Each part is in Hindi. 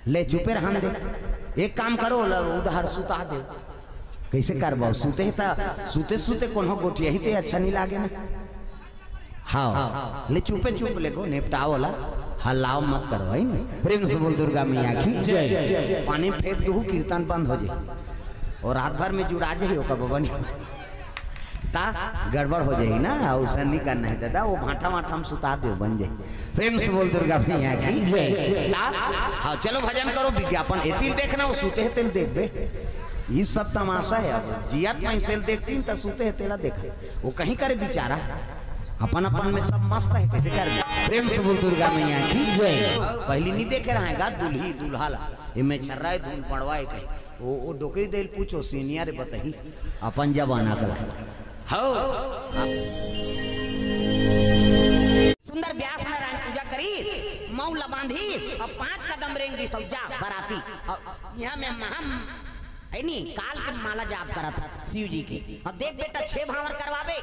ले चुपे रहन दे। एक काम करो उधर सुता दे। कैसे करबो सुते सुते सुते कोनो गोटिया ही ते अच्छा नहीं लागे ना। हाँ ले चुपे चुप ले को निपटाओ ला हल्लाओ मत करो है ना। प्रेम से बोल दुर्गा मैया की जय। पानी फेंक दू कीर्तन बंद हो जाए और रात भर में जुड़ा जाए ओका बबन ता गड़बड़ हो जाएगी ना। उसे नहीं करना है दादा वो भाटा वाटा हम सुता दे बन जाए। प्रेम से बोल दुर्गा मैया की जय। हाँ चलो भजन करो विज्ञापन एतिल देखना वो सुते है तेल देख बे। ये सब तमाशा है। अब जियात में सेल देखती तो सुते है तेला देखा वो कहीं करे बेचारा अपन अपन में सब मस्त है कैसे कर। प्रेम से बोल दुर्गा मैया की जय। पहली नहीं देखे रहेगा दुल्ही दुल्हाला इनमें छर्रा धुन पड़वाए कहीं वो डोकरी दिल पूछो सीनियर बताही अपन जमाना का हो। सुंदर व्यास नारायण पूजा करी मौला बांधी और 5 कदम रेंग दी सौजा बराती और यहाँ में महम है नी काल के माला जाप करा था शिव जी की। अब देख बेटा 6 भावर करवावे।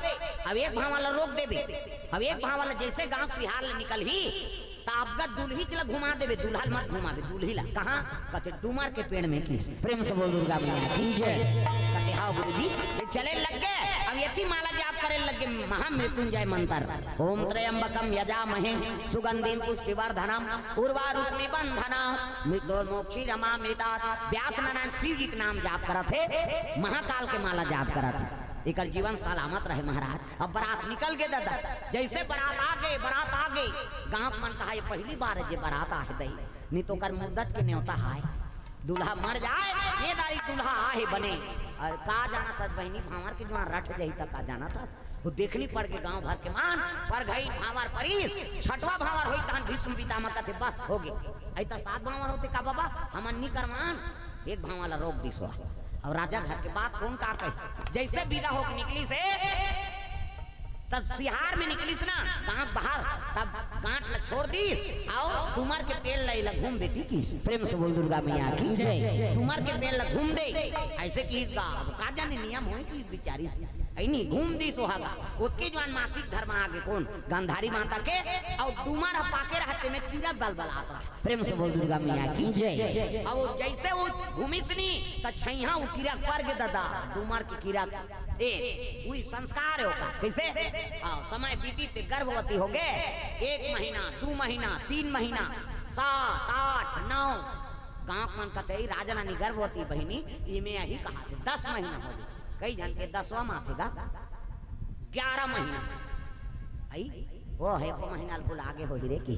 अब एक भाव वाला रोक देवे। अब एक भाव वाला जैसे गांव से हाल निकल ही आपका दुल्ही चला घुमा देवे। दुल्हा मत घुमा दे दुल्ही ला कहाँ कहते डूमर के पेड़ में की। प्रेम से बोल दुर्गा मैया की जय। कहते हाँ गुरुजी चले लग गए। अब यति माला जाप करे लग गए महामृत्युंजय मंत्र ओम त्र्यंबकम यजामहे सुगंधिं पुष्टिवर्धनम उर्वारुकमिव बंधनः मृत्योर्मोक्षी रमामृतात्। व्यास नारायण शिव जी के नाम जाप करा थे महाकाल के माला जाप करा थे। एक जीवन सलामत रहे महाराज। अब बारात निकल गए दादा जैसे बारात आ गए गांव मन कहा ये पहली बार है जे बारात आ है दई नहीं तो कर मुद्दत के न्योता है दूल्हा मर जाए ये दारी दूल्हा आहे बने। और का जाना था बहनी भावर के जवान रट जाई तक का जाना था वो देखनी पड़ के गांव भर के मान पर गई भावर परीस 6वां भावर होई तहन भीष्म पितामह कहते बस हो गए। ऐसा 7 भावर होते का बाबा हम अन्नी करवान एक भाव वाला रोक दी सो। और राजा घर के बात कौन का कही जैसे विदा होकर निकली से तब सिहार में निकली से ना गांठ बाहर तब गांठ ल छोड़ दी आओ डूमर के पेड़ ल घूम बेटी की। प्रेम से बोल दुर्गा मैया की जय। डूमर के पेड़ ल घूम दे ऐसे की का जाने नियम हो की बेचारी ऐनी घूम दी सोहागा उसके जवान मासिक धर्म आगे कौन गंधारी माता के और डूमर पाके रहते में कीड़ा बलबलात रहा। प्रेम से बोल दुर्गा मैया की जय। और जैसे वो घूमिसनी त छैहा उ कीड़ा पर के दादा डूमर की कीड़ा ए वही संस्कार होगा कैसे समय बीती ते गर्भवती हो गए 1 महीना 2 महीना 3 महीना 7 8 9 गांव मन कहते राजा रानी गर्भवती बहनी इमे यही कहा थे 10 महीना हो गए कई जन के 10वां माथेगा 11 महीना आई वो है को महीना भूल आगे हो ही रे की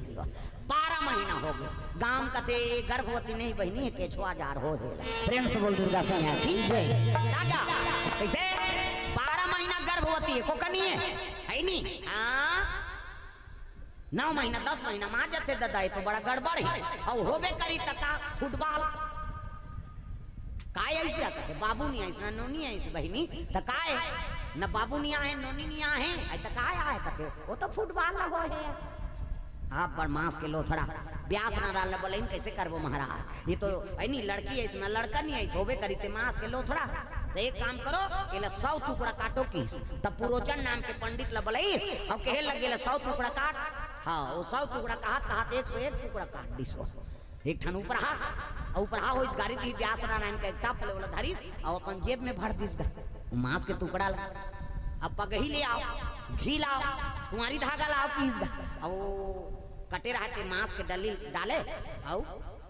12 महीना हो गए गांव कहते गर्भवती नहीं बहनी के छुआ जार हो है। प्रेम से बोल दुर्गा मैया की जय। राजा कैसे 12 महीना गर्भवती है को कनी है नहीं 9 महीना 10 महीना मां जते दादा तो बड़ा गड़बड़ है और होबे करी तका फुटबॉल काय ऐसे कहते बाबू नहीं है ना नोनी है इस बहनी त काय न बाबू नहीं आए नोनी नहीं आए त काय आए कहते वो तो फुटबॉल लगो है। आप बरमास के लोथड़ा ब्यास ना डालने बोले कैसे करबो महाराज ये तो नहीं लड़की है इसमें लड़का नहीं है होबे करी ते मांस के लोथड़ा। तो एक काम करो ये 100 टुकड़ा काटो की तब पुरोचन नाम के पंडित ला बोले और कहे लगे 100 टुकड़ा काट। हाँ वो 100 टुकड़ा कहा 101 टुकड़ा काट दिसो एक ठन ऊपर हा हो गाड़ी दी व्यास नारायण का टप ले वाला धारी और अपन जेब में भर दिस मांस के टुकड़ा ला अब पगही ले आओ घी लाओ कुंवारी धागा लाओ पीस गा और कटे रहते मांस के डली डाले और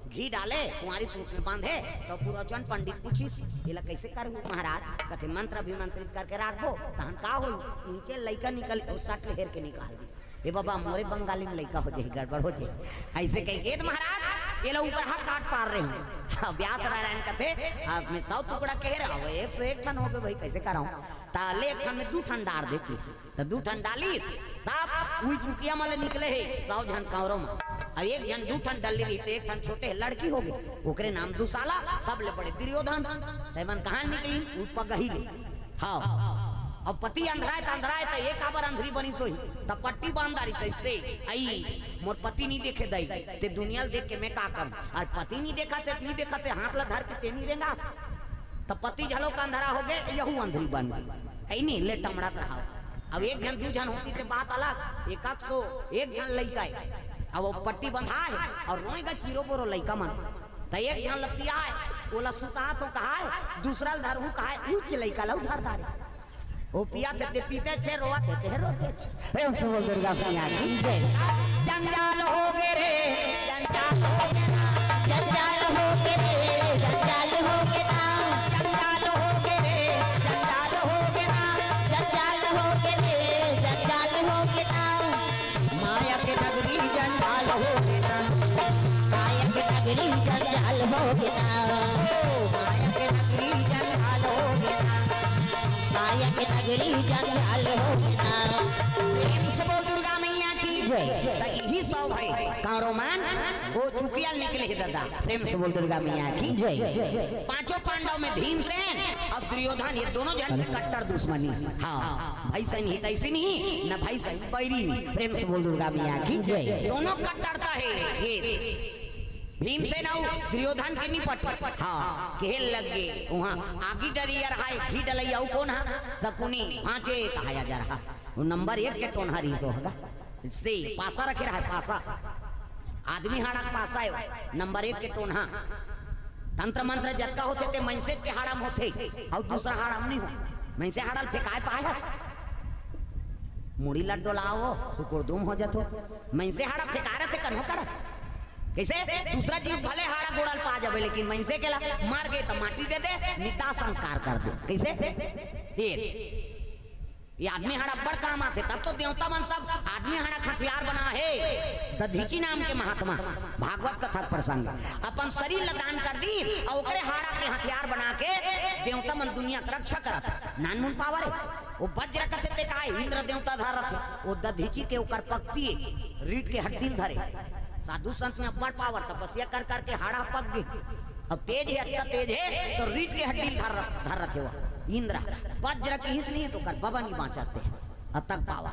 घी डाले कुंवारी सूट में बांधे तो पुरोचन पंडित पूछिस ये कैसे करू महाराज कहते मंत्र अभिमंत्रित करके रखो तहन का हो नीचे लइका निकल सट हेर के निकाल दी ए बाबा मोरे बंगाली में लइका हो जाए गड़बड़ हो जाए ऐसे कहिए महाराज ये लोग ऊपर हाथ काट पार रहे हैं। व्यास नारायण कहते आप में 100 टुकड़ा कह रहे हो 101 ठन हो गए भाई कैसे कराऊं ताले एक ठन में 2 ठन डार देती तो 2 ठन डाली तब वही चुटिया माले निकले है 100 जन कांवरों में अब एक जन 2 ठन डली रही तो 1 ठन छोटे लड़की हो गई ओकरे नाम दुसाला सब ले बड़े दुर्योधन तैमन कहां निकली पगही ले। हाँ अब पति अंधराए तो एक आबर अंधरी बनी सोई तब पट्टी बांधारी से आई मोर पति नहीं देखे दई ते दुनिया देख के मैं का करूं और पति नहीं देखा ते हाथ ला धर के तेनी रेंगा तब पति झलो का अंधरा हो गए यहू अंधरी बन गई ऐ नहीं ले टमड़ा रहा। अब 1 जन 2 जन होती ते बात अलग 100 1 जन लइका है अब वो पट्टी बंधा है और रोएगा चिरो बोरो लइका मन तो एक जन लपिया है ओला सुता तो कहा है दूसरा धरहू कहा है ऊ के लइका ला उधार दारे ओ पिया ते पीते छे रोते ते रोते छे प्रेम से बोल दुर्गा मैया की जय। जंजाल हो गे रे जंजाल हो गे ना जंजाल हो गे रे जंजाल हो गे ना जंजाल हो गे रे जंजाल हो गे ना जंजाल हो गे रे जंजाल हो गे ना माया के नगरी जंजाल हो गे ना माया के नगरी जंजाल हो गे ना माया के नगरी जंजाल हो गे ना माया के नगरी जंजाल हो गे ना। प्रेम से बोल दुर्गा मैया की यही सौ भाई कारोमान वो चुकिया निकले ही दादा। प्रेम से बोल दुर्गा मैया की जय। पांचों पांडव में भीमसेन और दुर्योधन ये दोनों जन कट्टर दुश्मनी। हाँ भाई सही तैसी नहीं न भाई सही बैरी। प्रेम से बोल दुर्गा मैया की जय। दोनों कट्टरता है ये भीमसेन और दुर्योधन के निपट हाँ खेल लग गए वहाँ आगे डरियर हाय घी डलैया कौन है सकुनी पांचे कहा जा रहा वो नंबर 1 के टोनहारी सो होगा इससे पासा रखे रहा है पासा आदमी हाड़ा पासा है नंबर 1 के टोनहा तंत्र मंत्र जतका होते थे मनसे के हाड़म होते और दूसरा हाड़म नहीं हो मनसे हाड़ल फेंकाए पाए मुड़ी लड्डो लाओ सुकुरदुम हो जातो मनसे हाड़ा फेंका रहे थे कन्हो कर कैसे दूसरा जीव भले हाड़ा गोड़ल पा जावे लेकिन मनसे के ला मार गए तो माटी दे दे निता संस्कार कर दे कैसे ये आदमी हाड़ा बड़ काम आते तब तो देवता मन सब आदमी हाड़ा हथियार बना है दधीची नाम के महात्मा भागवत कथा प्रसंग अपन शरीर लदान कर दी और ओकरे हाड़ा के हथियार बना के देवता मन दुनिया की रक्षा करत नानमुन पावर है वो वज्र कथे ते का इंद्र देवता धारत वो दधीची के ओकर पक्ति रीढ़ के हड्डी धरे साधु संत में बड़ पावर तपस्या कर करके हाड़ा पक गए और तेज है अच्छा तेज है तो रीढ़ के हड्डी धर रखे वो इंद्र वज्र की हिस नहीं तो कर बबा नहीं बाँचाते अब तक पावा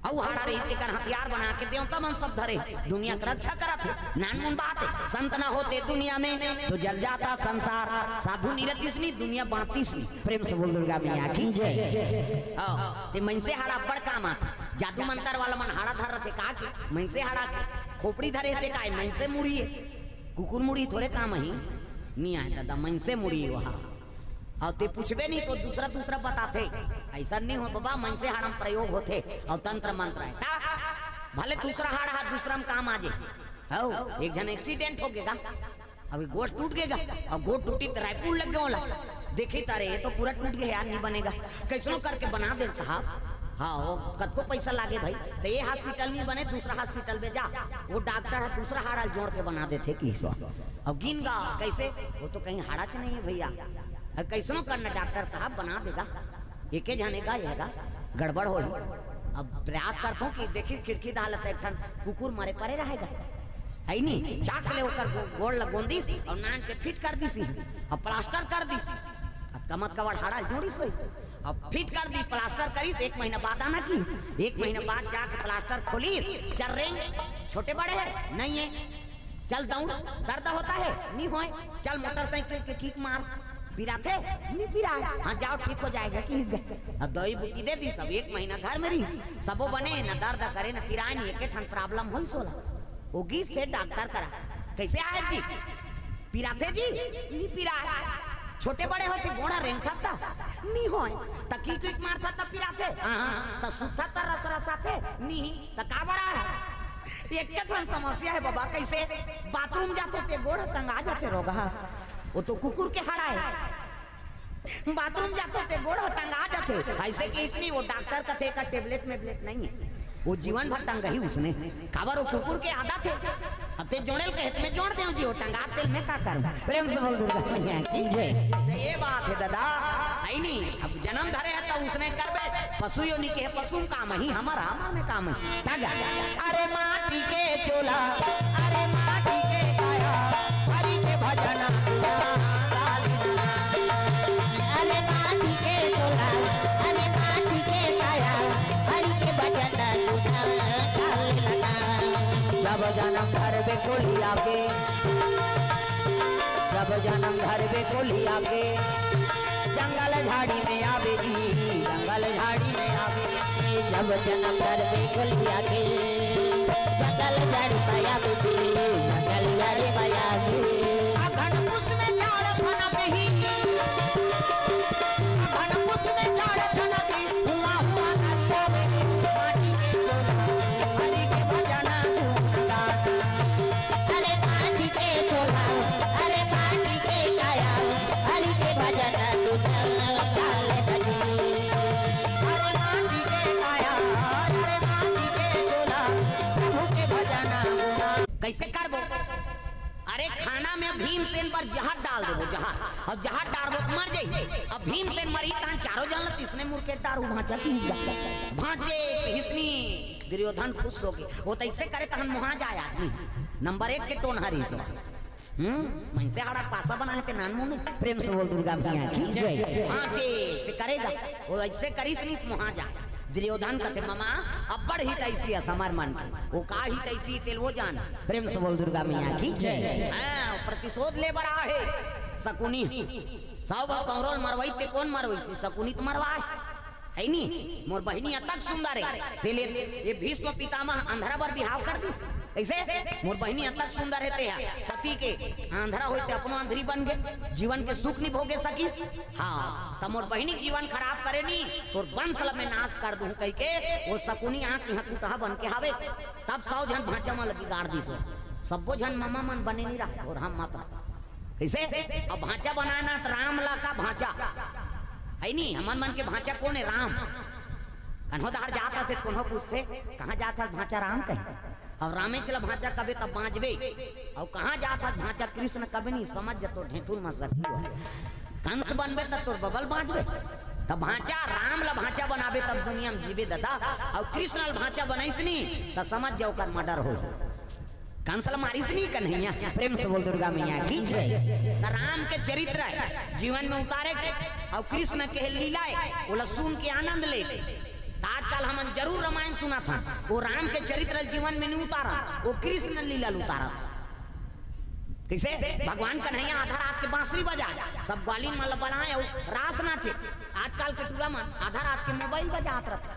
और हाड़ा रही कर हथियार बना के देवता मन सब धरे दुनिया की रक्षा करत है नानमुन बात है संत ना होते दुनिया में तो जल जाता संसार साधु निरतिस नहीं दुनिया बांतीस नहीं। प्रेम से बोल दुर्गा मैया की जय। ते मन से हाड़ा बड़ काम आता जादू मंत्र वाला मन हाड़ा धर रहे का के मन से हाड़ा खोपड़ी धरे थे का मन से मुड़ी है कुकुर मुड़ी थोड़े काम ही नहीं आए दादा मन से मुड़ी वहाँ और ते पूछबे नहीं तो दूसरा बताते ऐसा नहीं हो बाबा मन से हाड़म प्रयोग होते और तंत्र मंत्र है भले दूसरा हाड़ हाथ दूसरा में काम आ जाए हो एक जन एक्सीडेंट हो गएगा अभी गोश्त टूट गएगा और गोश्त टूटी तो रायपुर लग गया देखे तारे तो पूरा टूट गया यार नहीं बनेगा कैसनो करके बना दे साहब हाँ वो कद को पैसा लागे भाई तो ये हॉस्पिटल नहीं बने दूसरा हॉस्पिटल में जा वो डॉक्टर है दूसरा हाड़ा जोड़ के बना देते कि अब गिन गा कैसे वो तो कहीं हाड़ा च नहीं है भैया कैसनो करना डॉक्टर साहब बना देगा एक जाने का येगा गड़बड़ हो अब प्रयास करता हूँ कि देखी खिड़की डालत एक ठन कुकुर मारे परे रहेगा है नहीं चाक ले होकर गोड़ लगोंदी और नान के फिट कर दी और प्लास्टर कर दी कमत कवड़ हाड़ा जोड़ी सोई अब फिट कर दी प्लास्टर करी 1 महीना बाद आना की 1 महीना बाद जाके प्लास्टर खोली चल रहे छोटे बड़े है नहीं है चल दौड़ दर्द होता है नहीं होए चल मोटरसाइकिल के किक मार पिरा थे नहीं पिरा हाँ जाओ ठीक हो जाएगा कि अब दवाई बूटी दे दी सब 1 महीना घर में रही सबो बने न दर्द करे न पिराए नहीं एक ठन प्रॉब्लम हो सोला वो गिर थे डॉक्टर करा कैसे आए जी पिरा थे जी नहीं पिरा छोटे बड़े होते घोड़ा रेंगता था नहीं होए त की किक मारता त पिरा थे हां त सुथा त रस रसा थे नहीं त का बड़ा है एक ठन समस्या है बाबा कैसे बाथरूम जाते थे गोड़ तंगा जाते रोगा वो तो कुकुर के हाड़ा है बाथरूम जाते थे गोड़ टंगा जाते ऐसे कि इसलिए वो डॉक्टर का थे का टेबलेट में ब्लेट नहीं है वो जीवन भर टंगा ही उसने खबर वो कुकुर के आदत है अब ते जोड़ेल के हित में जोड़ दे जी वो टंगा तेल में का करूं प्रेम से बोल दुर्गा मैया की जय। ये बात है दादा आई नहीं अब जन्म धरे है तो उसने करबे पशु योनि के पशु काम ही हमारा में काम है तागा अरे माटी के चोला अरे माटी के काया हरि के भजन अरे माटी के चोला अरे माटी के काया हरि के भजन जब जन्म घर पे खोलिया के जब जन्म घर पे खोलिया के जंगल झाड़ी में आवे जी जंगल झाड़ी में आवे जब जन्म घर पे खोलिया के जंगल झाड़ी में आवे जी जंगल झाड़ी में आवे में भीमसेन पर जहर डाल देबो जहर, और जहर डालबो तो मर जाई। अब भीमसेन मरी तान चारों जन तीसरे मुर्के डारू भांचा की भांचे हिसनी दुर्योधन खुश हो गए। वो तो ऐसे करे तहन मुहा जाए आदमी नंबर 1 के टोन हरी से मैं से हड़ा पासा बनाए के नान मुंह में प्रेम से बोल दुर्गा मैया की जय। भांचे से करेगा वो ऐसे करीस नहीं मुहा जाए। दुर्योधन कहते मामा अब बड़ ही तैसी है समार मान वो का ही तैसी तेल वो जान प्रेम से बोल दुर्गा मैया की जय। हां प्रतिशोध ले बड़ा है शकुनी सब कौरव मरवाई ते कौन मरवाई शकुनी तो मरवाए है नी मोर बहिनी अतक सुंदर है तेले ये भीष्म पितामह अंधरा पर बिहाव कर दिस ऐसे मोर बहिनी अतक सुंदर है ते पति के अंधरा होते अपनो अंधरी बन गए जीवन के सुख नहीं भोगे सकी। हां त मोर बहिनी जीवन खराब करे नी तोर वंश में नाश कर दूं कह के वो शकुनी आंख यहां टूटा बन के हावे तब 100 जन भांचा में लगी गाड़ दिस सबो जन मामा मन बने नहीं रहा और हम माता कैसे अब भांचा बनाना तो राम ला का भांचा है नी हमन मन के भांचा कौन है राम कन्होदार जाता थे कौन पूछते कहाँ जाता भांचा राम कहे और रामे चला भांचा कभी तब बांचबे और कहाँ जाता भांचा कृष्ण कभी नहीं समझ तो ढेठुल में सकी कंस बनबे तब तोर बगल बांचबे तब भांचा राम ला भांचा बनाबे तब दुनिया में जीवे दादा और कृष्ण ला भांचा बनाइस नी तो समझ जाओ कर मर्डर हो कंसल मारिस नहीं कन्हैया प्रेम से बोल दुर्गा मैया की जय। राम के चरित्र है जीवन में उतारे के और कृष्ण के लीला है वो सुन के आनंद ले आजकल हम जरूर रामायण सुना था वो राम के चरित्र जीवन में नहीं उतारा वो कृष्ण लीला उतारा था। कैसे भगवान कन्हैया आधा रात के बांसुरी बजा सब ग्वालिन माला बनाए और रास नाचे आजकल के टूला मन आधा रात के मोबाइल बजात रहते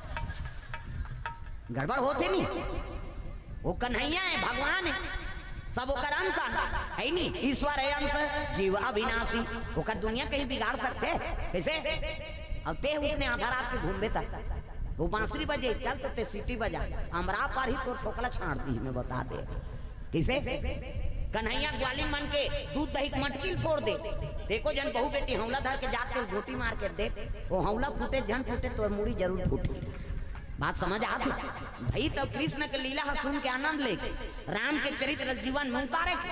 गड़बड़ होते नहीं वो कन्हैया है भगवान है सब ओकर अंश है नी ईश्वर है अंश जीव अविनाशी ओकर दुनिया कहीं बिगाड़ सकते कैसे अब ते उसने आधा रात के घूमबे तक वो बांसुरी बजे चल तो ते सीटी बजा हमरा पर ही तो ठोकला छाड़ती मैं बता दे कैसे कन्हैया ग्वालिन मन के दूध दही मटकिल फोड़ दे देखो जन बहू बेटी हौला धर के जाते घोटी मार के दे वो हौला फूटे जन फूटे तो मुड़ी जरूर फूटे बात समझ आती भाई तो कृष्ण के लीला सुन के आनंद ले राम के चरित्र जीवन में उतारे के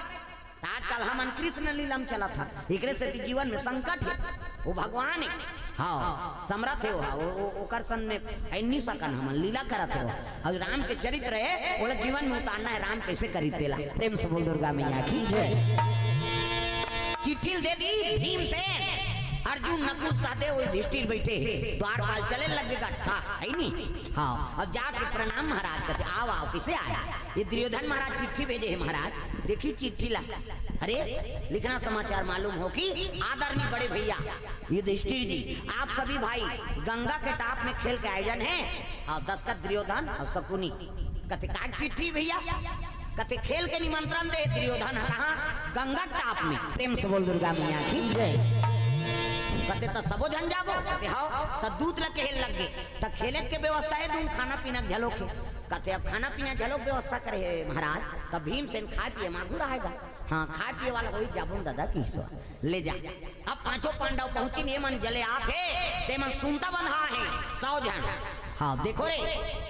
आजकल हम कृष्ण लीला में चला था एकरे से जीवन में संकट है वो भगवान है हाँ समर्थ है वो ओकर सन में नहीं सकन हम लीला करत हो और राम के चरित्र है वो जीवन में उतारना है राम कैसे करी देला प्रेम से बोल दुर्गा मैया की चिट्ठी दे दी भीमसेन अर्जुन नकुल सहदेव युधिष्ठिर बैठे द्वारपाल चले लगेगा है नहीं हाँ अब जाके प्रणाम महाराज कहते आओ आओ किसे आया ये दुर्योधन महाराज चिट्ठी भेजे है महाराज देखी चिट्ठी ला अरे लिखना समाचार मालूम हो कि आदरणीय बड़े भैया युधिष्ठिर जी आप सभी भाई गंगा के टाप में खेल के आयोजन है और दशरथ दुर्योधन और शकुनी कहते का चिट्ठी भैया कहते खेल के निमंत्रण दे दुर्योधन कहाँ गंगा टाप में प्रेम से बोल दुर्गा मैया की जय। कहते तो सबो जन जाबो कहते हाँ तो दूध लग के लग गए तो खेले के व्यवस्था है दूं खाना पीना झलोक कहते अब खाना पीना झलोक व्यवस्था करे महाराज तब भीमसेन खाए पिए मांगू रहेगा हाँ खाए पिए वाला वही जाबुन दादा की ले जा। अब पांचों पांडव पहुंची ने मन जले आथे ते मन सुनता बंधा है 100 जन हाँ देखो रे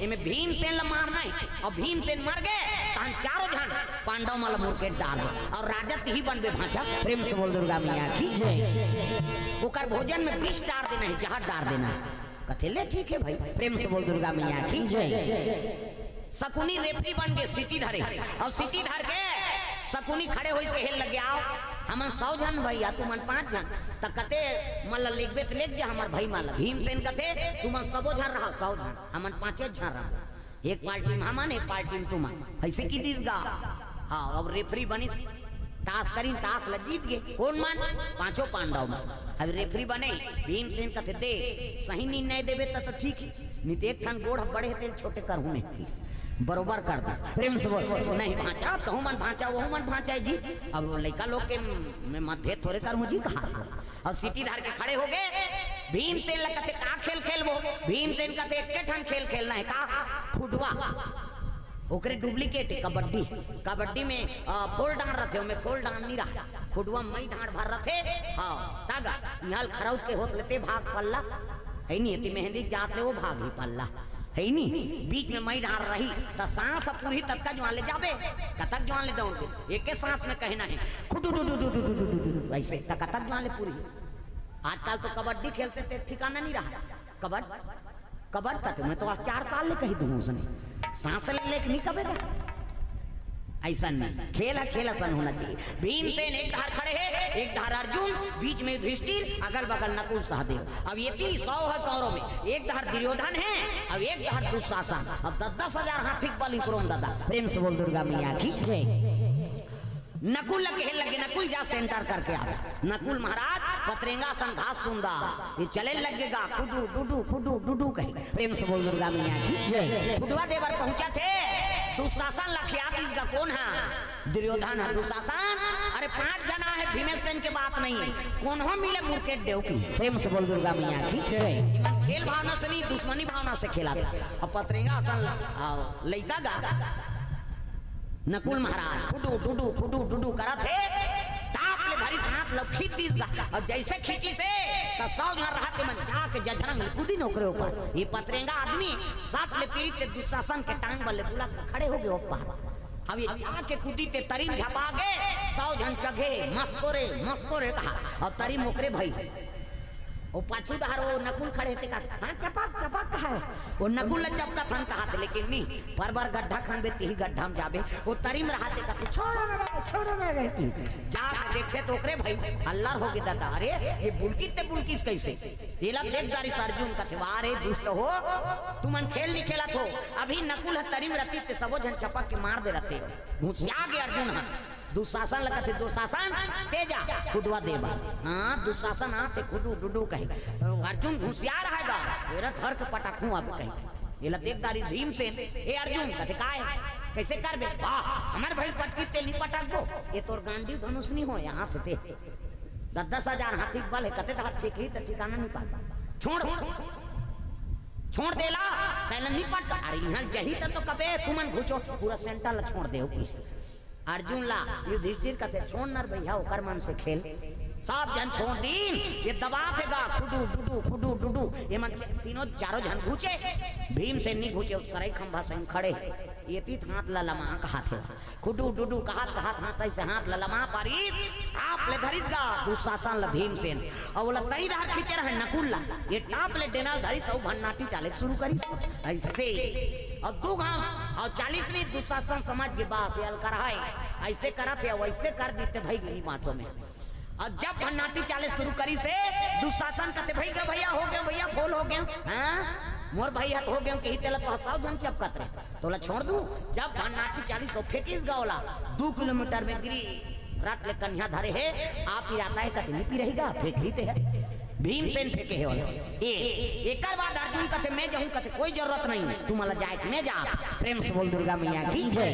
इमे भीमसेन ला मारना है और भीमसेन मर गए तान चारों जन पांडव माला मुर्के डाल और राजत ही बनबे भांचा प्रेम से बोल दुर्गा मैया की जय। ओकर भोजन में विष डाल देना है जहर डाल देना है कहते ले ठीक है भाई प्रेम से बोल दुर्गा मैया की जय। शकुनी रेफरी बन के सीटी धरे और सीटी धर के शकुनी खड़े हो हेल लग गया हम 100 जन भैया तुम 5 जन तक कते मतलब लिखबे तो लिख जा हमार भाई माला भीमसेन कथे तुम 100 जन रहा 100 जन हम 5 जन रहा एक पार्टी में हमन एक पार्टी में तुम ऐसे की दिस गा हाँ अब रेफरी बनी टास करी टास ल जीत गए कौन मान पांचों पांडव में अब रेफरी बने भीमसेन कथे दे सही निर्णय देवे तो ठीक नहीं तो एक ठन गोड़ बड़े तेल छोटे कर हूं बरोबर कर दो प्रेम से बोल नहीं भांचा तो मन भांचा वो मन भांचा जी अब लड़का लोग के मैं मतभेद थोड़े करूँ जी कहा और सीटी धार के खड़े हो गए भीमसेन कहते का खेल खेलबो भीमसेन कहते एक ठन खेल खेलना है का खुडवा ओकरे डुप्लीकेट कबड्डी कबड्डी में फोल डांड रहते हो मैं फोल डांड नहीं रहा खुडवा मई डांड भर रहते हाँ तागा यहाँ खराउट के होत लेते भाग पल्ला है नहीं मेहंदी जाते वो भाग ही पल्ला है नहीं बीच में मई डाल रही तो सांस पूरी तक का ज्वान ले जाबे कतक ज्वान ले दौड़ एक सांस में कहना है खुटू डू डू डू डू डू डू वैसे कतक ज्वान ले पूरी। आजकल तो कबड्डी खेलते थे ठिकाना नहीं रहा कबड्डी तक मैं तो 4 साल ले कही दूं उसने सांस ले लेके नहीं कबेगा ऐसा नहीं खेला सन होना चाहिए। भीमसेन एक धार खड़े हैं एक धार अर्जुन बीच में युधिष्ठिर अगल बगल नकुल सहदेव। अब ये 100 है कौरव में एक धार दुर्योधन है अब एक धार दुशासन। अब 10,000 हाथी बल क्रोम दादा प्रेम से बोल दुर्गा मैया की। नकुल लगे लगे नकुल जा सेंटर करके आ नकुल महाराज पतरेंगा सन घास सुंदा ये चले लगेगा खुडू डुडू खुडू डुडू कहे प्रेम से बोल दुर्गा मैया की। खुडवा देवर पहुंचा थे दुशासन लखियात इसका कौन है दुर्योधन है दुशासन। अरे 5 जना है भीमसेन के बात नहीं है कौन हो मिले मुर्केट देव की प्रेम से बोल दुर्गा मैया की। खेल भावना से नहीं दुश्मनी भावना से खेला था। अब पतरेंगा सन लइका गा नकुल महाराज खुडू डुडू खुडू डुडू करा थे टाप ले धरी हाथ लो खींच दीस और जैसे खींची से तो 100 जन रहते मन जाके जझरंग कूदी नौकरे ऊपर ये पतरेंगा आदमी 60 ले पीड़ी ते दुशासन के टांग बल्ले बुला खड़े हो गए ऊपर। अब ये जाके कूदी ते तरीम झपा गए 100 जन चगे मस्कोरे कहा और तरीम ओकरे भाई वो पाछू धार वो नकुल खड़े थे कहा चपक कहा है वो नकुल चपका थन कहा थे लेकिन नहीं पर गड्ढा खान बेती ही गड्ढा में जाबे वो तरीम रहते कहते छोड़ो ना रहती जाके देखते तो ओकरे भाई अल्लाह हो गए दादा। अरे ये बुलकित कैसे ये लब देख गारी अर्जुन कहते वारे दुष्ट हो तुमन खेल नहीं खेला तो अभी नकुल है तरीम रहती ते सबो जन चपक के मार दे रहते घुसिया गए अर्जुन है दुशासन लगते दुशासन तेजा खुडवा देवा हाँ दुशासन आते खुडू डुडू कहे अर्जुन घुसिया रहेगा मेरा धर के पटाखू अब कहे ये लतेदारी भीमसेन ए अर्जुन कहते काय कैसे करबे वाह हमार भाई पटकी ते नहीं पटकबो ये तोर गांडी धनुष नहीं हो यहाँ थे 10,000 हाथी बल है कहते हाथ फेंकी तो ठिकाना नहीं पा छोड़ देला कहला नहीं पटका अरे यहाँ जही तो कबे तुमन घुचो पूरा सेंटर छोड़ दे अर्जुन ला युधिष्ठिर कहते छोड़ नर भैया ओकर मन से खेल सब जन छोड़ दीन ये दबा थेगा खुडू डुडू ये मन तीनों चारों जन घुचे भीमसेन नहीं घुचे सराय खंभा से खड़े ये तीत हाथ ललमा कहा थे खुडू डुडू कहा हाथ ऐसे हाथ ललमा पारी आप ले धरिस गा दुशासन ल भीमसेन और वो तरी धार खींचे रहे नकुल ला ये टाप ले डेनाल धरिस और भन्नाटी चाले शुरू करी ऐसे और 2 गांव और 40 नहीं दुशासन समाज के बात कर ऐसे करा थे वैसे कर देते भाई गिनी बातों में। और जब भन्नाटी चाले शुरू करी से दुशासन कहते भाई का भैया हो गया भैया फोल हो गया हाँ मोर भैया हो गया कही तेला तो 100 जन चपकत रहे तोला छोड़ दूं जब भन्नाटी 40 फेंकिस गावला 2 किलोमीटर में गिरी रात ले कन्या धरे है आप ही आता है कहते नहीं पी रहेगा फेंक ही ते है भीमसेन फेंके है एक बाद अर्जुन कहते मैं जाऊं कहते कोई जरूरत नहीं तू मला जाए मैं जा प्रेम से बोल दुर्गा मैया की जय।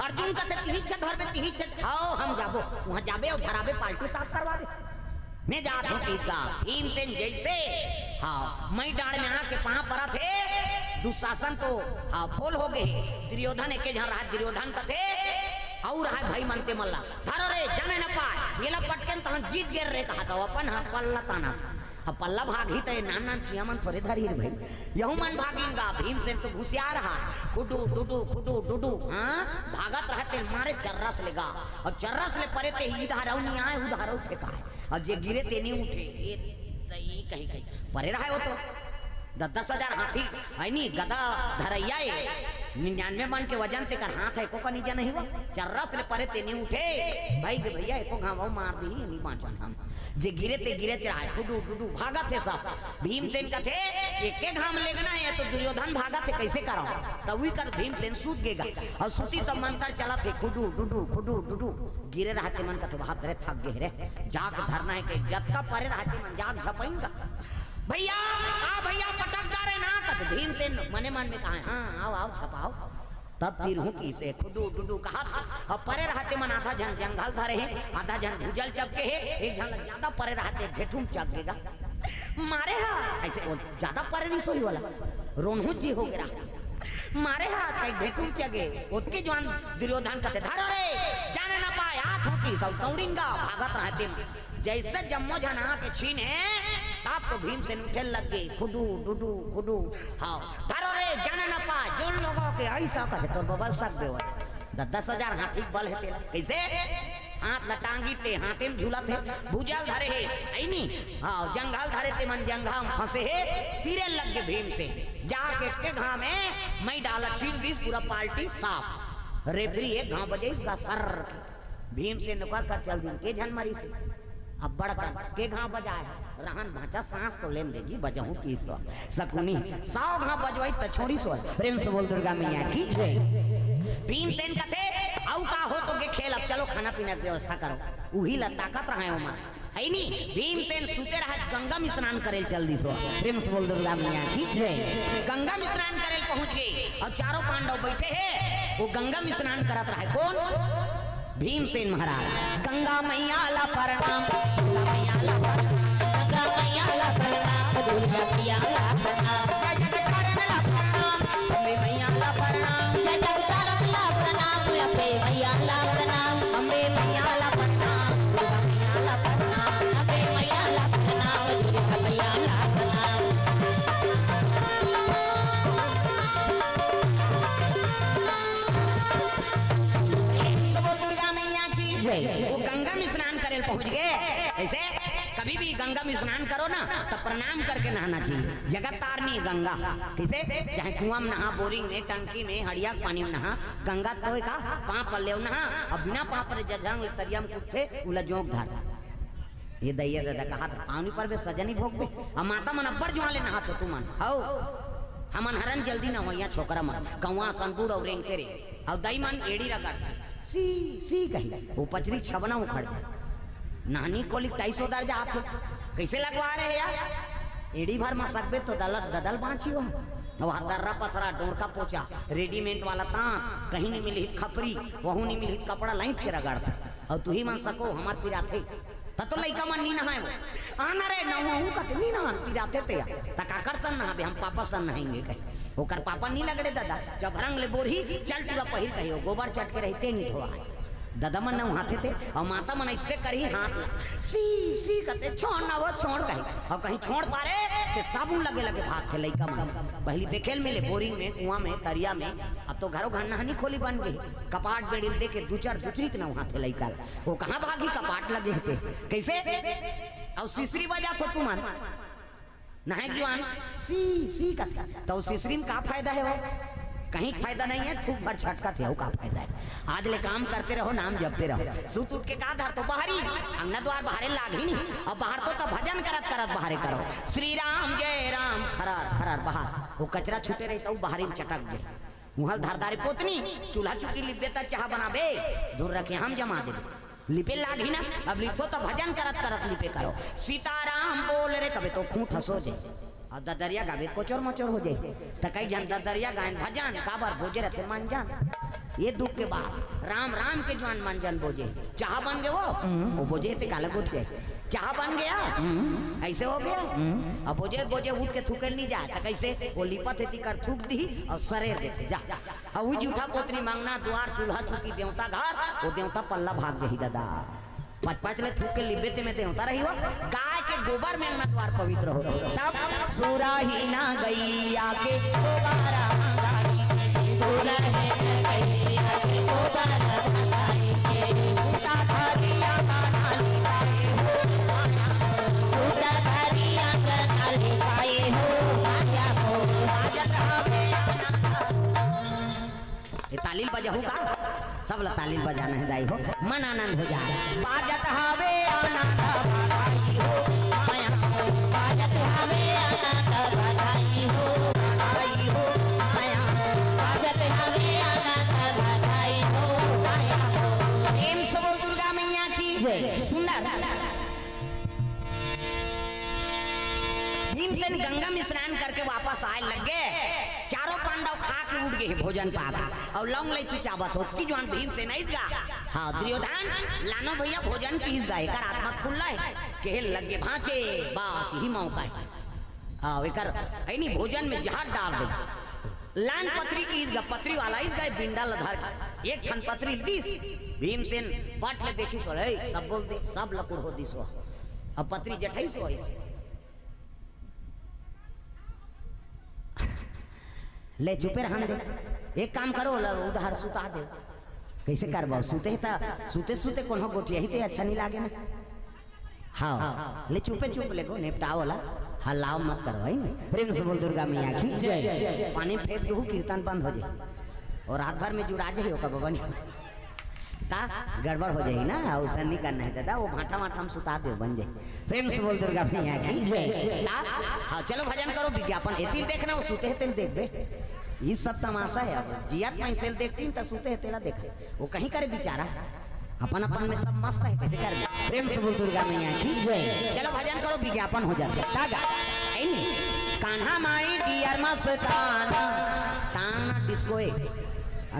अर्जुन कहते तिही घर में तिही हाँ हम जाबो वहां जाबे और धराबे पार्टी साफ करवाबे मैं जात हूँ टीका भीमसेन जैसे हाँ मैं डाड़ में आके पहा पड़ा थे दुशासन तो हाँ फोल हो गए दुर्योधन एक जहाँ रहा दुर्योधन कहते और है भाई मनते मल्ला धरो रे जाने न पाए ये ला पटकन तो जीत गए रे कहा था अपन हाँ पल्ला ताना था अब पल्ला भागी तो नाना चियामन थोड़े धरी रे भाई यहू मन भागेगा भीमसेन तो घुसिया रहा खुडू डुडू हाँ भागत रहते मारे चर्रस लेगा और चर्रस ले परे ते इधर नहीं आए उधर फेंका है और जे गिरे ते नहीं उठे ये कहीं परे रहा हो तो 10,000 हाथी है नहीं गदा धरैया 99 मन के वजन ते कर हाथ है को नीचे नहीं हुआ चर्रस ले परे ते नहीं उठे भाई के भैया एको घाव मार दी नहीं बांचन हम जे गिरे ते गिरे चढ़ाए डुडू भागत है सब भीमसेन का थे एक घाम लेगना है तो दुर्योधन भागत है कैसे करो तब वही कर भीमसेन सूत गेगा और सूती सब मंत्र चला थे खुडू डुडू गिरे रहते मन का तो बहुत रे थक गए रे जाग धरना है कि जब का परे रहते मन जाग झपेंगा भैया भैया पटक डारे ना कहते भीमसेन मने मन में कहा हाँ आओ छपाओ तब तीर हूँ की से खुडू डुडू कहा था और परे रहते मन आधा जन जंगल धरे हैं आधा जन भूजल चपके है एक जन ज्यादा परे रहते ढेठूम चपकेगा मारे हा ऐसे ज्यादा परे नहीं सोई वाला रोनहू जी हो गया मारे हाथ कहीं भेटूम चगे उसके जवान दुर्योधन कहते धरो रे जाने ना पाए हाथ होती सब दौड़ेंगा भागत रहते जैसे जम्मो जना के छीन है तब तो भीमसेन उठे लग गए खुडू डुडू हाँ धरो रे जाना न पा जोन लोगों के ऐसा कहे तो बबल सक दे 10,000 हाथी बल है तेरा कैसे हाथ लटांगी ते हाथे में झूला थे भुजल धरे है आई नहीं हाँ जंगल धरे ते मन जंगा में फंसे है तीरे लग गए भीम से जाके के घाव में मैं डाला छील दी पूरा पार्टी साफ रेफरी एक घाव बजे इसका सर भीम से नुकर कर चल दी के झनमारी से अब बड़का के घाव बजाए रहन भाचा सांस तो लेन देगी बजाऊं 30 सकुनी 100 घाव बजवाई तो छोड़ी सो प्रेम से बोल दुर्गा मैया की भीमसेन कथे आउ का हो तो के खेल अब चलो खाना पीना की व्यवस्था करो उही ला ताकत रहे उमर है नी भीमसेन सुते रहा गंगा में स्नान करेल चल दी सो प्रेम से बोल दुर्गा मैया की गंगा में स्नान करेल पहुंच गए और चारों पांडव बैठे हैं वो गंगा में स्नान करत रहे कौन भीमसेन महाराज गंगा मैया ला प्रणाम गंगा मैया ला प्रणाम गंगा मैया ला प्रणाम दुर्गा मैया ला प्रणाम जय जगतारण ला प्रणाम अम्बे मैया ला प्रणाम जय जगतारण ला प्रणाम अम्बे मैया ला प्रणाम अम्बे मैया ला प्रणाम दुर्गा मैया ला प्रणाम अम्बे मैया ला प्रणाम दुर्गा मैया ला प्रणाम वो गंगा में स्नान करे पहुंच गए ऐसे कभी भी गंगा में स्नान करो ना तो प्रणाम करके नहाना चाहिए जगत तारनी गंगा किसे चाहे कुआं में नहा बोरिंग में टंकी में हड़िया पानी में नहा गंगा तो का पाँव पर ले नहा और बिना पाँव पर जजांग तरिया में कुत्ते उला जोंक धार ये दैया दादा कहा पानी पर भी सजनी भोग में और माता मन अब्बर जुआ ले नहा तो तुमन हो हमन हरन जल्दी ना हो यहाँ छोकरा मन कौआ संतूर और रेंग तेरे और दई मन एड़ी रगड़ सी सी कही वो पचरी छबना उखड़ गया नानी को लिख 250 दर्जा हाथ कैसे लगवा रहे यार एड़ी भर में सकबे तो ददल बाँची हुआ वहाँ दर्रा पथरा डोरका पोचा रेडीमेड वाला तांत कहीं नहीं मिली खपरी वहू नहीं मिली कपड़ा लाइट के रगड़ और तू ही मन सको हमार पिराथे तो लइका मन नी नहाए आना रे नहू कते नी नहान पिराथे ते तक आकर्षण नहाबे हम पापा सन नहाएंगे कहे ओकर पापा नी लगड़े दादा जब रंग ले बोरही चल टूरा पहिर कहियो गोबर चट के रहते नहीं धोआ दादा मन न हाथे थे और माता मन ऐसे करी हाथ सी सी कते छोड़ ना वो छोड़ कही और कहीं छोड़ पारे तो साबुन लगे लगे भाग थे लइका मन पहली देखेल मिले बोरिंग में कुआं में तरिया में अब तो घरों घर नहानी खोली बन गई कपाट बेड़िल दे के 2-4 दूसरी के ना वहां थे लइका वो कहाँ भागी कपाट लगे थे कैसे और सीसरी बजा तो तुम नहाए जवान सी का तो सीसरी में का फायदा है वो कहीं फायदा नहीं है थूक भर छटका थे का फायदा है आज ले काम करते रहो नाम जपते रहो सूत उठ के का धर तो बाहरी अंगना द्वार बाहरे लाग ही नहीं अब बाहर तो भजन करत करत बाहरे करो श्री राम जय राम खरार खरार बाहर वो कचरा छूटे रही तो बाहरी में चटक गए मुहल धारदारी पोतनी चूल्हा चुकी लिप देता चाह बनाबे दूर रखे हम जमा दे लिपे लाग ही ना अब लिखो तो भजन करत करत लिपे करो सीताराम बोल रे कभी तो खूंट हंसो जाए और ददरिया गावे कोचोर मोचोर हो जाए तो कई जन ददरिया गायन भजन काबर बोझे रहते मन जान ये दुख के बाद राम राम के जवान मन जान बोझे चाह बन गए वो बोझे थे काले उठ गए चाह बन गया ऐसे हो गया अब बोझे बोझे उठ के थूके नहीं जाए तो कैसे वो लिपत है कर थूक दी और सरेर देते जा अब वो जूठा पोतनी मांगना द्वार चूल्हा चुकी देवता घर वो देवता पल्ला भाग गई दादा 5-5 ले थूक के लिबे में देवता रही हो गाय के गोबर में अंगना द्वार पवित्र हो तब सूरा ही ना गई आके दोबारा सूरा ही ना गई आके दोबारा उता धरिया गाना लिखाए हो उता धरिया गाना लिखाए हो आया हो आजत ये तालील बजाऊ का सब ला तालील बजाना है दाई हो मन आनंद हो जाए बाजत हवे आनंद बधाई हो माया हो बाजत हवे आनंद बधाई हो बधाई हो माया हो बाजत हवे आनंद बधाई हो माया हो प्रेम से बोल दुर्गा मैया की सुंदर भीमसेन गंगा में स्नान करके वापस आए लग गए चारों पांडव खा के उठ गए भोजन पाका और लौंग इलायची चावत हो की जवान भीमसेन नहीं गा हाँ दुर्योधन लानो भैया भोजन पीस गए कर आत्मा खुल्ला है केहल लगे भांचे बस यही मौका है हाँ वेकर है नहीं भोजन में जहाज डाल दे लान पत्री की ईद पत्री वाला ईद गए बिंडा लधार एक खन पत्री दिस भीमसेन पट ले देखी सो सब बोल दे सब लकुड़ हो दिस अब पत्री जठाई सो ले चुपे रहन दे। एक काम करो उधार सुता दे। कैसे करबो सुते ता सुते सुते कोनो गोटिया ही ते अच्छा नहीं लागे ना। हाँ ले चुपे चुप ले को निपटाओ वाला हल्लाओ मत करो है ना। प्रेम से बोल दुर्गा मैया की जय। पानी फेंक दो कीर्तन बंद हो जाए और रात भर में जुड़ा जाए ओका बबन ता गड़बड़ हो जाए ना। उसे नहीं करना है दादा वो भाटा भाटा हम सुता दे बन जाए। प्रेम से बोल दुर्गा मैया की जय। हाँ चलो भजन करो विज्ञापन एतिल देखना वो सुते है तेल देख बे। ये सब तमाशा है। जियात में सेल देखती तो सुते है तेला देखा वो कहीं करे बेचारा अपन अपन में सब मस्त है कैसे कर। प्रेम से बोल दुर्गा मैया की जय। चलो भजन करो विज्ञापन हो जाता तागा है नी। कान्हा माई डियर मस्ताना ताना डिस्को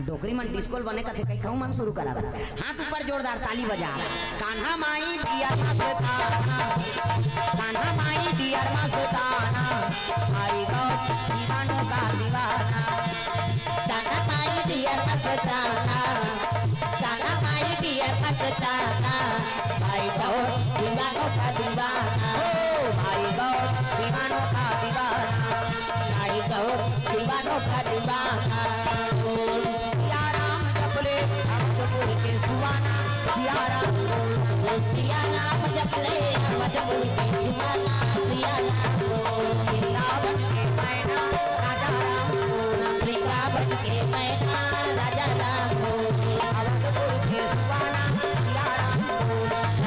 डोकरी मन डिस्कोल बने का थे कहीं कहूं मन शुरू करा था। हाथ ऊपर जोरदार ताली बजा। कान्हा माई डियर मस्ताना कान्हा माई डियर मस्ताना हरि गौर दीवानों का दीवाना। कान्हा माई डियर मस्ताना कान्हा माई डियर मस्ताना भाई गौर दीवानों का दीवाना। ओ भाई गौर दीवानों का दीवाना भाई गौर दीवानों का दीवाना। सिया राम जपले अवधपुर के सुहाना। सिया राम के मैना राजा राम वृंदावन के मैना राजा राम अवधपुर के सुहाना। सिया राम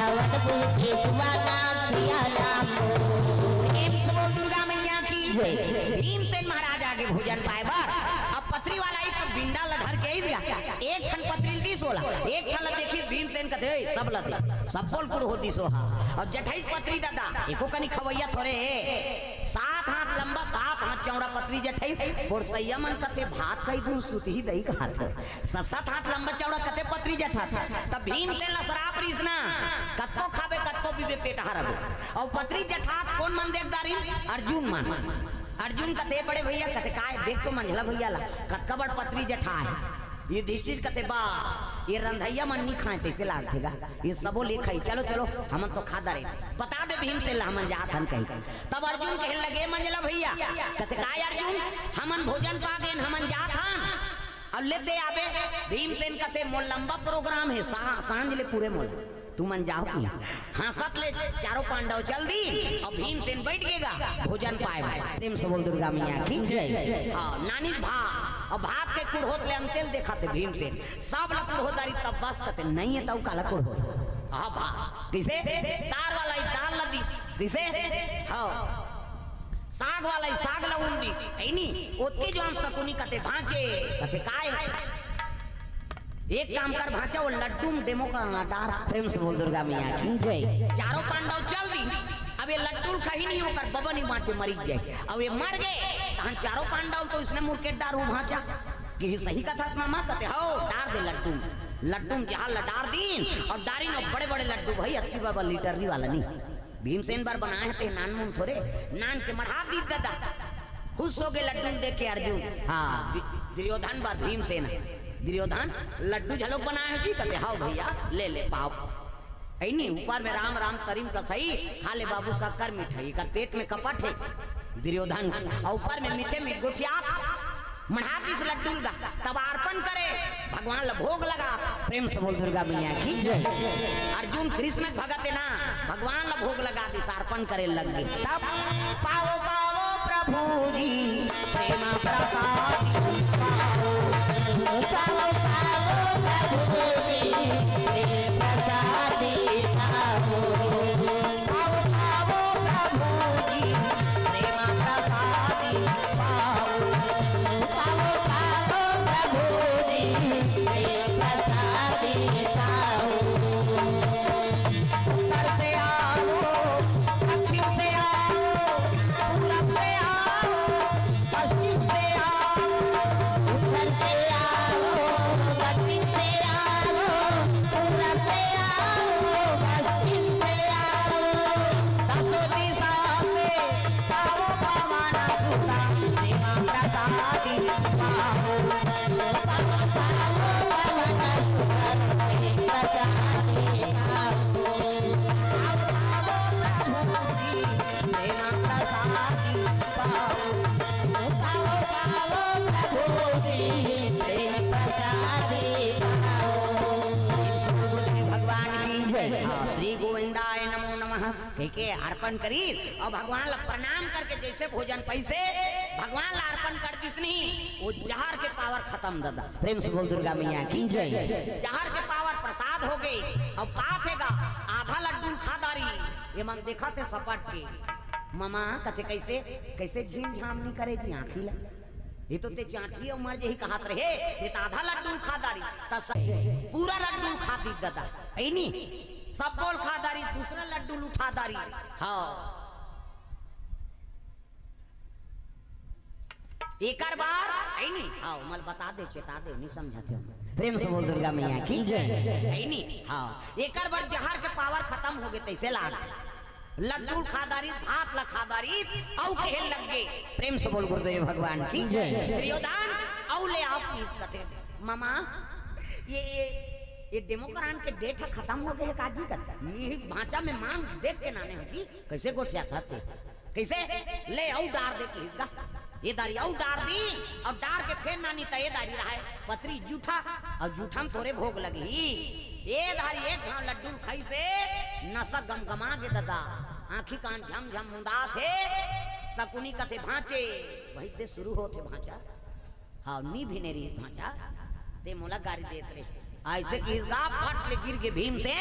अवधपुर के सुहाना सिया राम। बोल दुर्गा मैया की भीमसेन महाराज आगे भोजन पाए बार। अब पत्री वाला ही तो बिंडा लधर के ही दिया एक क्षण पत्री दी सोला एक क्षण देखी भीमसेन कहते सब लती सब बोल कुड़ होती सोहा। और जठाई पत्री दादा एको कनी खवैया थोड़े 7 हाथ लंबा 7 हाथ चौड़ा पत्री जठाई बोरसैया मन कते भात कई दूं सुती ही दही खात 7 हाथ लंबा चौड़ा कते पत्री जठा था। तब भीमसेन ला शराब रीसना कत्तो खाबे कत्तो पीबे पेट हरबे। और पत्री जठा कौन मन देखदारी अर्जुन मन। अर्जुन कते बड़े भैया कते काय देख तो मंझला भैया ला कतका बड़ पत्री जठा है। ये युधिष्ठिर कते बा ये रंधैया मन नहीं खाए तैसे लागतेगा ये सबो ले खाई। चलो चलो हम तो खादा रे बता दे भीमसेन हमन जात हम कही। तब अर्जुन कहे लगे मंझला भैया कते काय अर्जुन हमन भोजन पा गए हमन जात हन अब लेते आबे। भीमसेन कते मोल लंबा प्रोग्राम है सांझ ले पूरे मोल तू मन जाओ की। हाँ सत ले चारों पांडव चल दी और भीमसेन बैठ गएगा भोजन पाए भाई। प्रेम से बोल दुर्गा मैया की जय। हाँ नानी भात और भात के कुड़होत ले अंतेल देखा थे भीमसेन सब ला कुड़होदारी तब बस कहते नहीं है तब काला कुड़हो। हाँ भात किसे तार वाला ही दाल ला दी किसे हाँ साग वाला ही साग ला उल दी ऐनी ओती जो हम सकुनी कहते भांचे कहते काय एक काम कर भाचा वो लड्डू में डेमो करना डारा। प्रेम से बोल दुर्गा मैया की जय। चारों पांडव चल दी अब ये लड्डू कहीं नहीं होकर बबन ही बाँचे मरी गए। अब ये मर गए हम चारों पांडव तो इसने मुर्केट डारू भाचा कि सही कथा मामा कहते हो डार दे लड्डू लड्डू जहाँ लडार दीन और डारी में बड़े बड़े लड्डू भाई अति बाबा लीटर वाला नहीं भीमसेन बार बनाए थे नान मुन थोड़े नान के मढ़ा दी दादा खुश हो गए लड्डू देख के अर्जुन। हाँ दुर्योधन बार भीमसेन दुर्योधन लड्डू झलोक बनाए हैं जी कहते हाँ भैया ले ले पाओ ऐनी ऊपर में राम राम करीम का सही खा ले बाबू शक्कर मिठाई का पेट में कपट है दुर्योधन और ऊपर में मीठे में गुठिया मढ़ा इस लड्डू का तब अर्पण करे भगवान ला भोग लगा। प्रेम से बोल दुर्गा मैया की जय। अर्जुन कृष्ण भगत है ना भगवान ला भोग लगा दी अर्पण करे लग गए। तब पाओ पाओ प्रभु जी प्रेम प्रसाद पाओ पाओ पाओ प्रभु जी प्रेम प्रसाद पाओ पाओ पाओ प्रभु जी प्रेम प्रसाद पाओ पाओ पाओ प्रभु जी प्रेम प्रसाद पाओ। उत्तर से आओ दक्षिण से आओ पूरब से आओ पश्चिम से आओ उत्तर से आओ दक्षिण से आओ पूरब से श्री गोविंदाय नमो नमः के अर्पण करी और भगवान ला प्रणाम करके जैसे भोजन पैसे भगवान ला अर्पण कर दिसनी वो जहर के पावर खत्म दादा। प्रेम से बोल दुर्गा मैया की जय। जहर के पावर प्रसाद हो गई। अब बात हैगा आधा लड्डू खादारी ये मन देखा थे सपट के मामा कथे कैसे कैसे झीम झाम नहीं करेगी आँखी ला ये तो ते चाटी उमर जे ही कहत रहे ये तो आधा लड्डू खादारी पूरा लड्डू खाती दादा है नी सब बोल खादारी दूसरा लड्डू उठादारी। हाँ एक बार है नी। हाँ मल बता दे चेता दे नहीं समझाते हो। प्रेम से बोल दुर्गा मैया की जय है नी। हाँ एक बार जहर के पावर खत्म हो गए तैसे लाग लड्डू खादारी भात ला खादारी औ कहल लग गए। प्रेम से बोल गुरुदेव भगवान की जय। दुर्योधन औ ले आओ प्लीज कथे मामा ये डेमोक्रान के डेट खत्म हो गए काजी करता ये भांचा में मांग देख के नाने होगी कैसे गोठिया था ते कैसे ले औ डार दे के इसका ये दारी औ डार दी और डार के फिर नानी त ये दारी रहा है पतरी जूठा और जूठा में थोड़े भोग लगी ये धारी एक घाव लड्डू खाई से नशा गमगमा के दादा आँखी कान झम झम मुंदा थे सकुनी कथे भांचे वही दे शुरू होते भांचा। हाँ नी भी नहीं रही भांचा ते मोला गाड़ी देते रहे ऐसे कि फट ले गिर के भीम से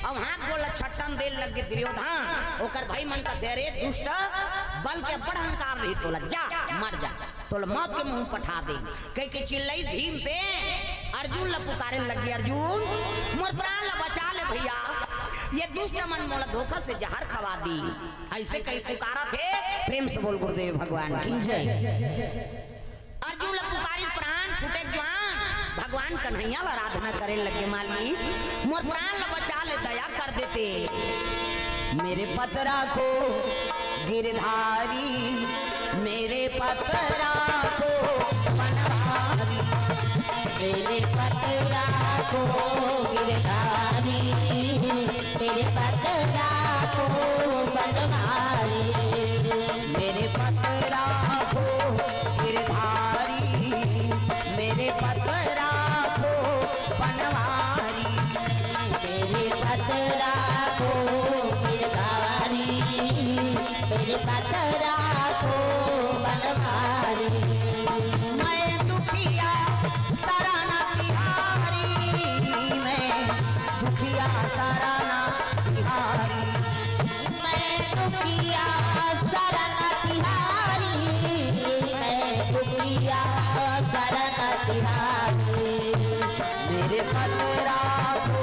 अब हाथ बोला छट्टन दे लग गए दुर्योधन ओकर भाई मन का तेरे दुष्ट बल के बड़ अहंकार रही तोला जा मर जा तोला मौत के मुंह पठा दे कह के चिल्लाई भीम से अर्जुन ला पुकारे लगी अर्जुन मोर प्राण ला बचा ले भैया ये दुष्ट मन मोला धोखा से जहर खवा दी ऐसे कई पुकारा थे। प्रेम से बोल गुरुदेव भगवान की जय। अर्जुन ला पुकारी प्राण छूटे ज्ञान भगवान कन्हैया ला आराधना करे लगे माली मोर प्राण ला बचा ले दया कर देते मेरे पतरा को गिरधारी मेरे पतरा को बनवारी मेरे पतरा को गिरधारी मेरे पतरा को बनवारी मेरे पतरा को गिरधारी मेरे पतरा को बनवारी मेरे पतरा को गिरधारी मेरे पतरा को बनवारी मैं दुखिया सराना तिहारी मैं दुखिया सराना तिहारी मैं दुखिया सराना तिहारी मैं दुखिया सराना तिहारी मेरे पतरा को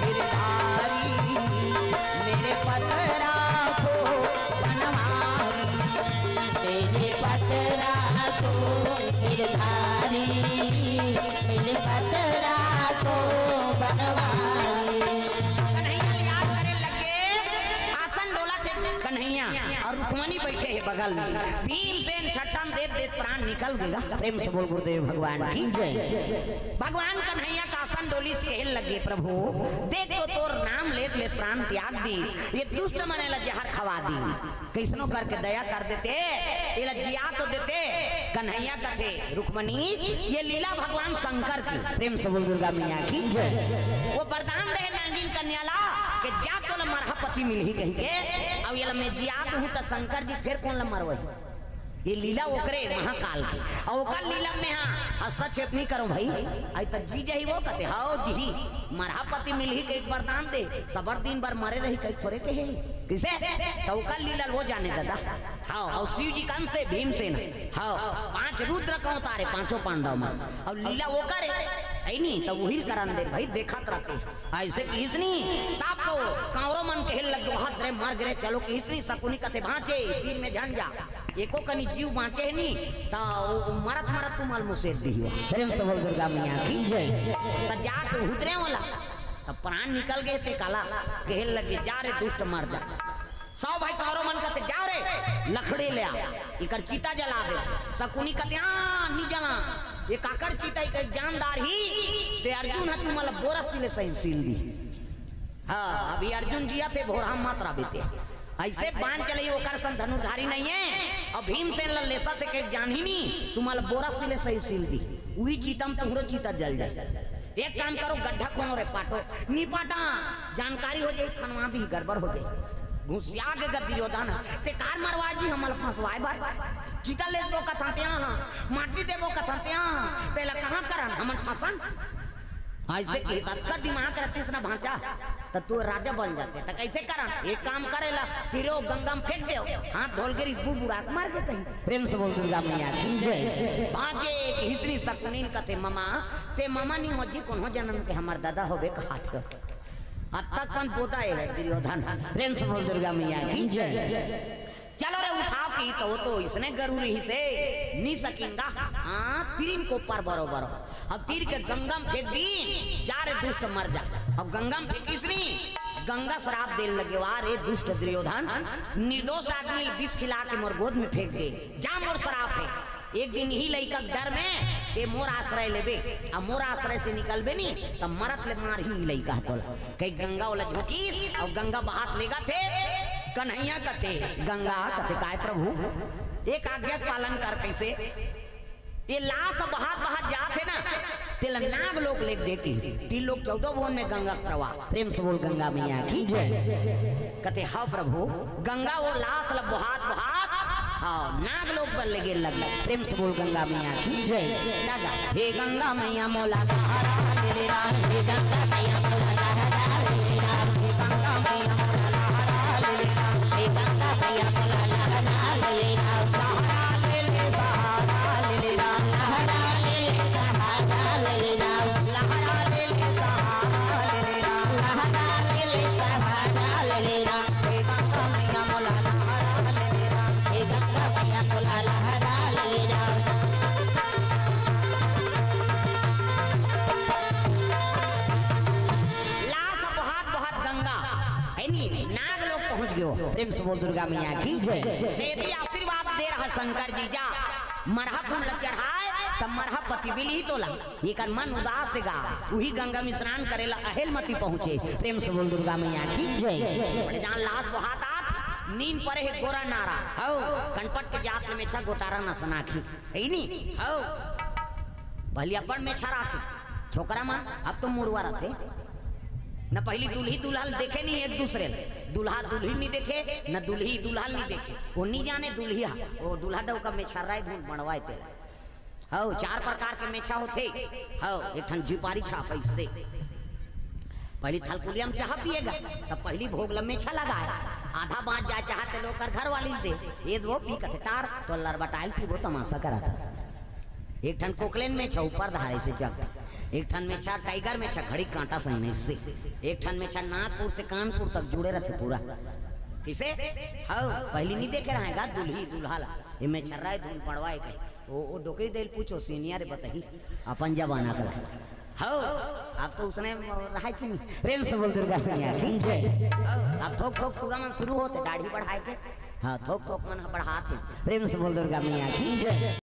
गिरधारी मेरे पतरा को बनवारी मेरे पतरा को गिरधारी मेरे पतरा को बनवारी। कन्हैया याद करे लगे आसन डोला थे कन्हैया और रुक्मणी बैठे है बगल में भीमसेन छट्टन देव देव प्राण निकल गया। प्रेम से बोल गुरुदेव भगवान की जय। भगवान कन्हैया का आसन डोली से कहने लगे प्रभु देख तो तोर नाम लेत लेत प्राण त्याग दी ये दुष्ट मने ला जहर खवा दी कैसनो करके दया कर देते ये ला जिया तो देते कन्हैया कथे रुक्मणी ये लीला भगवान शंकर की। प्रेम से बोल दुर्गा मैया की जय। वो वरदान दे नागिन कन्या ला कि जा तो ला मरहपति मिल ही कहीं के अब ये ला मैं जिया तो हूं तो शंकर जी फिर कौन ला मरवही ये लीला ओकरे महाकाल की और ओकर लीला में हाँ हस्तक्षेप नहीं करो भाई आई तो जी जाही वो कहते हाँ जी मरहपति मिल ही के एक वरदान दे सबर दिन बार मरे रही कहीं थोड़े के है किसे तो ओकर लीला वो जाने दादा। हाँ और शिव जी कंस से भीमसेन हाँ 5 रुद्र कहो तारे 5 पांडव में और लीला वो करे आई नहीं तो वही करन दे भाई देखत रहते ऐसे किसनी ताप तो कांवरो मन कहल लग हाथ रे मर गए चलो किसनी सकुनी कथे भांचे तीन में जान जा एको कनी जीव बाँचे है नी तो मरत मरत तुम मुसेट दी हुआ। प्रेम से बोल दुर्गा मैया की जय। तो जाके उतरे वाला तो प्राण निकल गए थे काला कहल लगे जा रे दुष्ट मर जा सौ भाई कारो मन कहते जाओ रे लकड़ी ले आ इकर चीता जला दे सकुनी कहते नहीं जला ये काकर चीता एक जानदार ही ते अर्जुन है तुम बोरा सिले सही सील दी। हाँ अभी अर्जुन जिया थे भोरा मात्रा बीते ऐसे बांध चले वो कर सन धनुधारी नहीं है और भीमसेन लेसा थे के जान ही नहीं तुम्हारा बोरा सिले सही सील दी वही चीता में तुम्हारा चीता जल जाए एक काम करो गड्ढा खोनो रे पाटो नी पाटा जानकारी हो जाए खनवा दी गड़बड़ हो जाए घुसिया के दुर्योधन ते कार मरवा जी हमल फंसवाए बार चीता ले दो कथाते माटी देबो कथाते तेला कहां करन हमन फंसन ऐसे के तत्का दिमाग रहतीस ना भांचा तो तू राजा बन जाते तो कैसे करन एक काम करेला तिरो गंगा में फेंक दो हाथ धोल के बुरा मार के कहीं प्रेम से बोल दुर्गा मैया की जय भांजे हिसरी सकनीन कथे ममा ते ममा नी हो जी कोन हो जन्म के हमर दादा होबे कहत अत्ता कौन पोता है दुर्योधन प्रेम से बोल दुर्गा मैया की जय चलो रे उठाओ की तो इसने जरूरी ही से नी सकेगा हाँ तीन को पर बरोबर अब तीर के गंगा में फेंक दी जा रे दुष्ट मर जा अब गंगा में फेंकिस नहीं गंगा शराब देने लगे वारे दुष्ट दुर्योधन निर्दोष आदमी विष खिला के मोर गोद में फेंक दे जा मोर शराब फेंक एक दिन ही लइका डर में ते मोर आश्रय लेबे अब मोर आश्रय से निकलबे नहीं तब मरत ले मार ही लइका तोला कई गंगा वाला झोंकी और गंगा बहात लेगा थे कन्हैया कथे गंगा कथे काय प्रभु एक आज्ञा पालन कर कैसे ये लाश बहात जाते ना तेल नाग लोग ले देखी 3 लोग 14 भुवन में गंगा प्रवाह प्रेम से बोल गंगा मैया की जय कथे हाँ प्रभु गंगा वो लाश बहात हाँ नाग लोग पर लगे लग प्रेम से बोल गंगा मैया की जय लगा हे गंगा मैया मोला हे गंगा मैया मोला हे गंगा मैया प्रेम से बोल दुर्गा मैया की देती आशीर्वाद दे रहा शंकर जी जा मरहा फूल चढ़ाए तब मरहा पति बिली ही तोला ये कर मन उदास गा वही गंगा में स्नान करेला अहेलमती पहुंचे प्रेम से बोल दुर्गा मैया की बड़े जान लाश बहातात नींद परे है गोरा नारा हो कनपट के जात में छा गोटारा न सनाखी है नी हो भलिया पर में छा राखी छोकरा मां अब तो मुड़वा रथे न पहली दुल्ही दुल्हन देखे नहीं एक दूसरे दुल्हा दुल्ही नहीं देखे न दुल्ही दुल्हन नहीं देखे वो नहीं जाने दुल्हिया वो दुल्हा डौका मेछा राय धूल बनवाए तेरा हो 4 प्रकार के मेछा होते हो एक ठन जुपारी छाप इससे पहली थलकुलिया में चाह पिएगा तब पहली भोग मेछा लगाए आधा बांट जाए चाहते लोग घर वाली दे ये वो पी कथे टार तो लड़बटाइल पी वो तमाशा करा था एक ठन कोकलेन में छा ऊपर धारे से जग एक ठन में छा टाइगर में छा घड़ी कांटा सही से एक ठन में छा नागपुर से कानपुर तक जुड़े रहते पूरा किसे हाँ पहली नहीं देखे रहेगा दुल्ही दुल्हाला ये में छर्रा है धूल पड़वाए के वो डोकरी देल पूछो सीनियर बताही अपन जबाना कर हाँ अब तो उसने रहा कि नहीं प्रेम से बोल दुर्गा मैया की जय अब थोक थोक पूरा मन शुरू होते दाढ़ी बढ़ाए के हाँ थोक थोक मन बढ़ाते प्रेम से बोल दुर्गा मैया की जय।